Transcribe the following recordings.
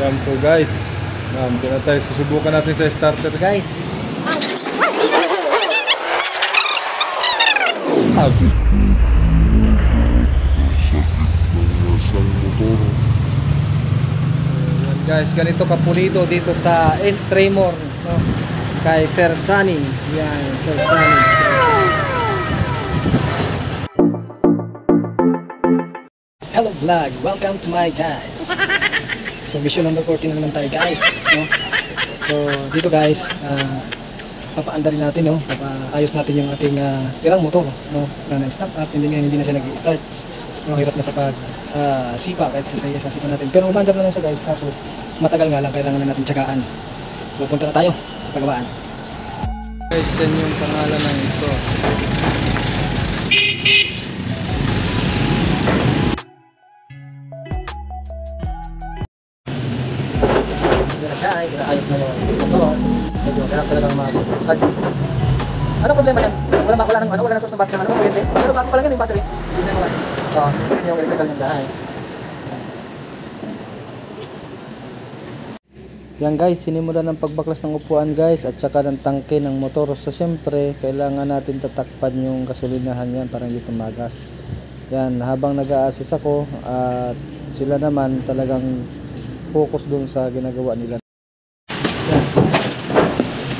Yan po guys. Ito na tayo. Susubukan natin sa starter guys. Yan guys, ganito kapulido dito sa S-Tremor, no? Kay Sir Sunny. Yan, Sir Sunny. Hello vlog, welcome to my guys. So mission number 14 na naman tayo guys, no? So dito guys, papaandarin natin, no? Papaayos natin yung ating sirang motor, no? Na na-stop up, hindi na siya nag-start. No, hirap na sa pag sipa kahit sa sipa natin. Pero umandar naman siya guys, kaso matagal nga lang, kailangan na natin tsagaan. So punta na tayo sa pagawaan. Guys, yan yung pangalan ng store. Guys, ayos na yung motor. Medyo kaya talagang mag-start. Ano problema yan? Wala nang source ng battery ng kuryente. Pero bago pa lang yan yung battery. Hindi na naman. So, susunod yung electrical niyan guys. Yan guys, sinimulan ng pagbaklas ng upuan guys at saka ng tangke ng motor. So syempre, kailangan natin tatakpan yung gasolinahan yan para hindi tumagas. Yan, habang nag-a-assist ako at sila naman talagang focus dun sa ginagawa nila.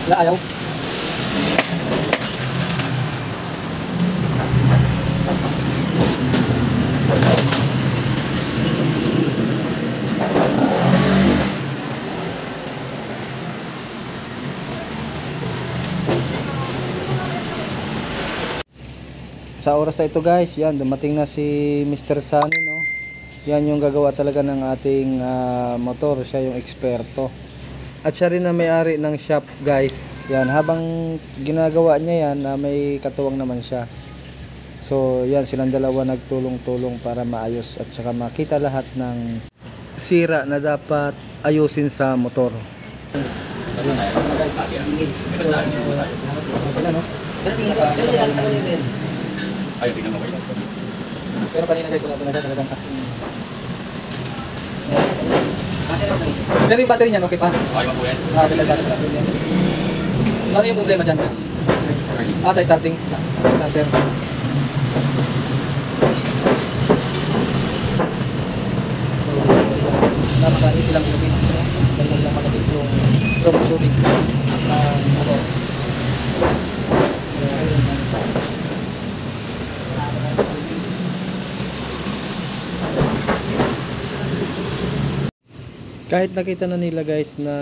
Wala ayaw. Sa oras na ito guys, yan, dumating na si Mr. Sunny, no? Yan yung gagawa talaga ng ating motor, siya yung eksperto. At siya rin na may-ari ng shop guys. Yan, habang ginagawa niya yan, may katuwang naman siya. So yan, silang dalawa nagtulong-tulong para maayos at saka makita lahat ng sira na dapat ayusin sa motor. Pero kanina guys, wala talaga talagang asking. Pero yung battery niyan, okay pa? Okay pa po yan. Okay lang battery yan. So ano yung problema dyan, sir? Sa starting? Starter. So, napaka-easy lang gawin. Dahil lang malapit yung troubleshooting ng motor. So, ayun. Kahit nakita na nila guys na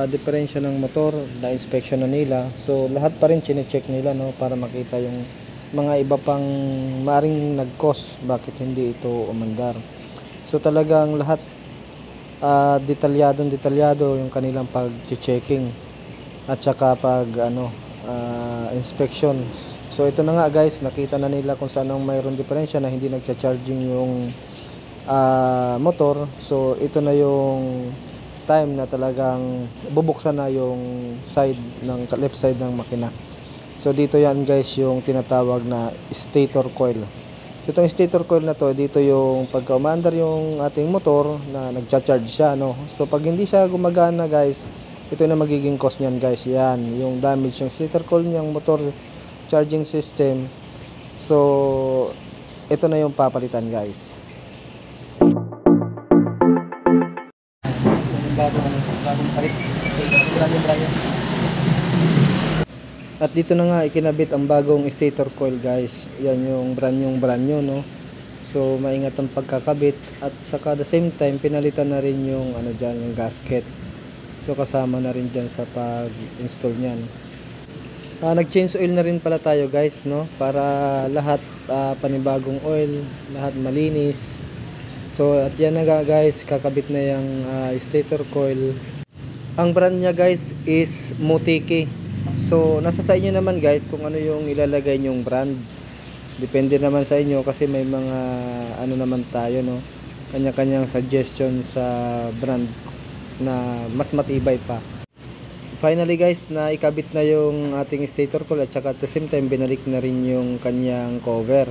diferensya ng motor, na-inspection na nila, so lahat pa rin chine-check nila, no, para makita yung mga iba pang maaring nag-cause bakit hindi ito umandar. So talagang lahat detalyado yung kanilang pag-checking at saka pag inspection. So ito na nga guys, nakita na nila kung saan mayroon diferensya na hindi nagcha-charging yung motor. So ito na yung time na talagang bubuksan na yung side ng left side ng makina. So dito yan guys yung tinatawag na stator coil. Itong stator coil na to, dito yung pagka umaandar yung ating motor na nagcha-charge siya, no. So pag hindi siya gumagana guys, ito na magiging cause niyan guys. Yan yung damage yung stator coil ng motor charging system. So ito na yung papalitan guys. Bagong palit. At dito na nga ikinabit ang bagong stator coil guys. Yan yung brand new, no. So maingat ang pagkakabit at saka the same time pinalitan na rin yung diyan, yung gasket. So kasama na rin diyan sa pag-install niyan. Nag-change oil na rin pala tayo guys, no, para lahat panibagong oil, lahat malinis. So at yan na guys, kakabit na yung stator coil. Ang brand niya guys is Moteki. So nasa sa inyo naman guys kung ano yung ilalagay nyong brand. Depende naman sa inyo kasi may mga naman tayo, no, kanya-kanyang suggestion sa brand na mas matibay pa. Finally guys, na ikabit na yung ating stator coil at saka at the same time binalik na rin yung kanyang cover.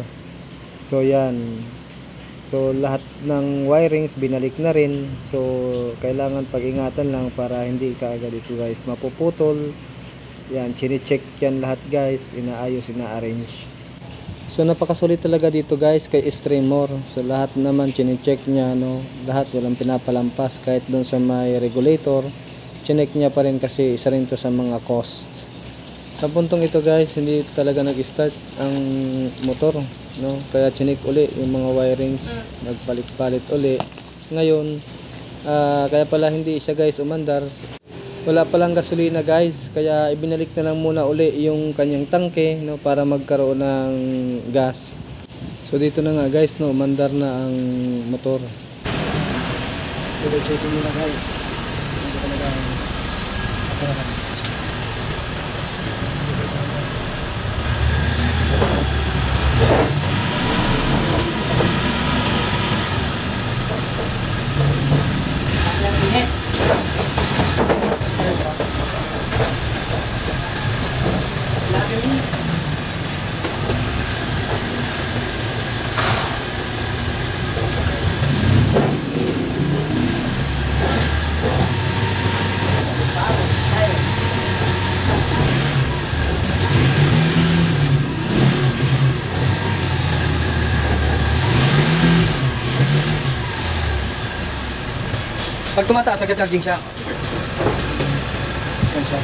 So yan. So lahat ng wirings binalik na rin. So kailangan pag-ingatan lang para hindi kaagad ito guys mapuputol. Yan, chine-check yan lahat guys, inaayos, ina-arrange. So napakasulit talaga dito guys kay Extremor. So lahat naman chine-check niya, no. Lahat walang pinapalampas, kahit doon sa may regulator, chinek niya pa rin kasi isa rin to sa mga cost. Sa puntong ito guys, hindi talaga nag-start ang motor, no. Kaya chinek uli yung mga wirings, nagpalit-palit uli. Ngayon, kaya pala hindi siya guys umandar. Wala palang gasolina guys, kaya ibinalik na lang muna uli yung kanyang tangke, no, para magkaroon ng gas. So dito na nga guys, no, umandar na ang motor. Double checking muna guys. Hindi talaga sasarapan. Pag tumataas, nagcha-charging siya. Yan siya.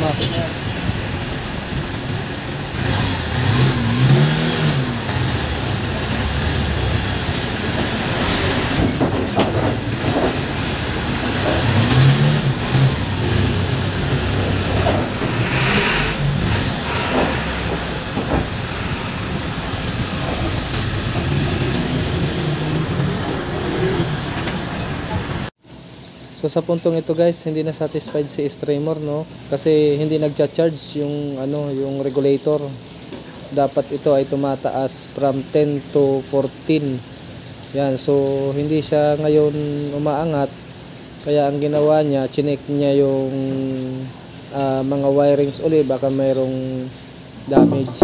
Mapit na. So sa puntong ito guys, hindi na satisfied si Extremor, no, kasi hindi nagcha-charge yung yung regulator. Dapat ito ay tumataas from 10 to 14. Yan, so hindi siya ngayon umaangat. Kaya ang ginawa niya, chinek niya yung mga wirings uli, baka mayroong damage.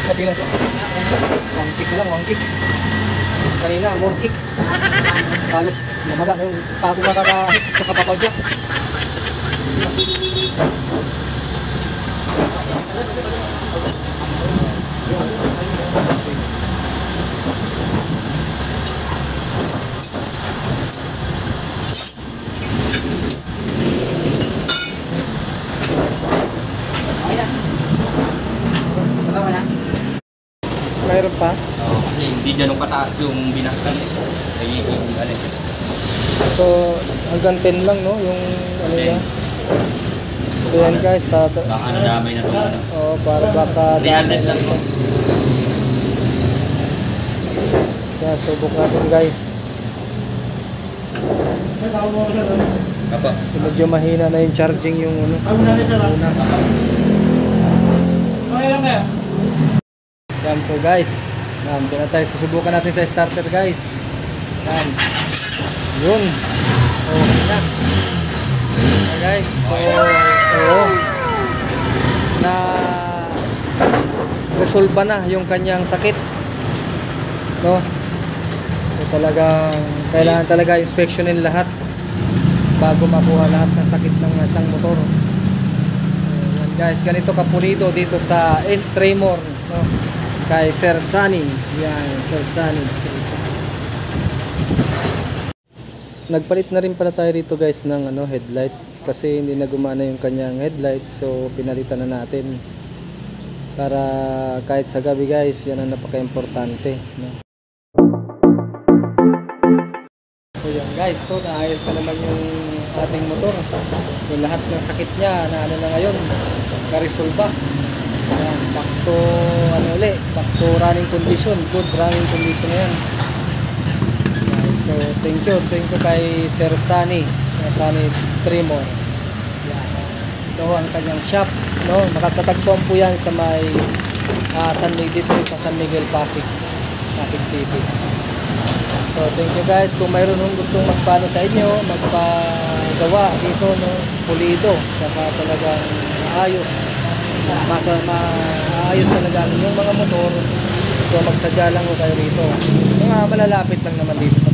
Kasi lang. One kick lang, one kick. Kanina, more kick. Halos namaga na yung pako nakakapapagyak. Mayroon pa? Oo, kasi hindi ganun kataas yung binaktan eh. Kaya yung ano. So hanggang 10 lang, no, yung ano niya. So yan guys, Baka nadamay na itong ano. Oo, para baka 300 lang po. Kaya subok natin guys. Apa? So medyo mahina na yung charging yung una. Yan po guys. Yan, doon na tayo. Susubukan natin sa starter guys. Yan. Yun. Okay na. Okay guys. So, oo. Na resolve na yung kanyang sakit. No? So talagang kailangan talaga inspeksyonin lahat bago makuha lahat ng sakit ng isang motor. Yan guys, ganito kapulido dito sa Extremor, no? Kay Sir Sunny. Yan, Sir Sunny. Nagpalit na rin pala tayo dito guys ng headlight kasi hindi na gumana yung kanyang headlight, so pinalitan na natin para kahit sa gabi guys, yan ang napaka-importante, no? So yan guys, so naayos na naman yung ating motor. So lahat ng sakit niya na na ngayon, na-resolve. Yan, back to back to running condition, good running condition na yan. So thank you kay Sir Sunny Extremor. Yan. ito ang kanyang shop, no? Makatatagpuan po yan sa may dito sa San Miguel, Pasig City. So thank you guys. Kung mayroon nung gustong magpano sa inyo, magpagawa dito, no, pulido, saka talagang maayos, maayos talaga ang inyong mga motor, so magsadya lang ko kayo rito. Mga malalapit lang naman dito sa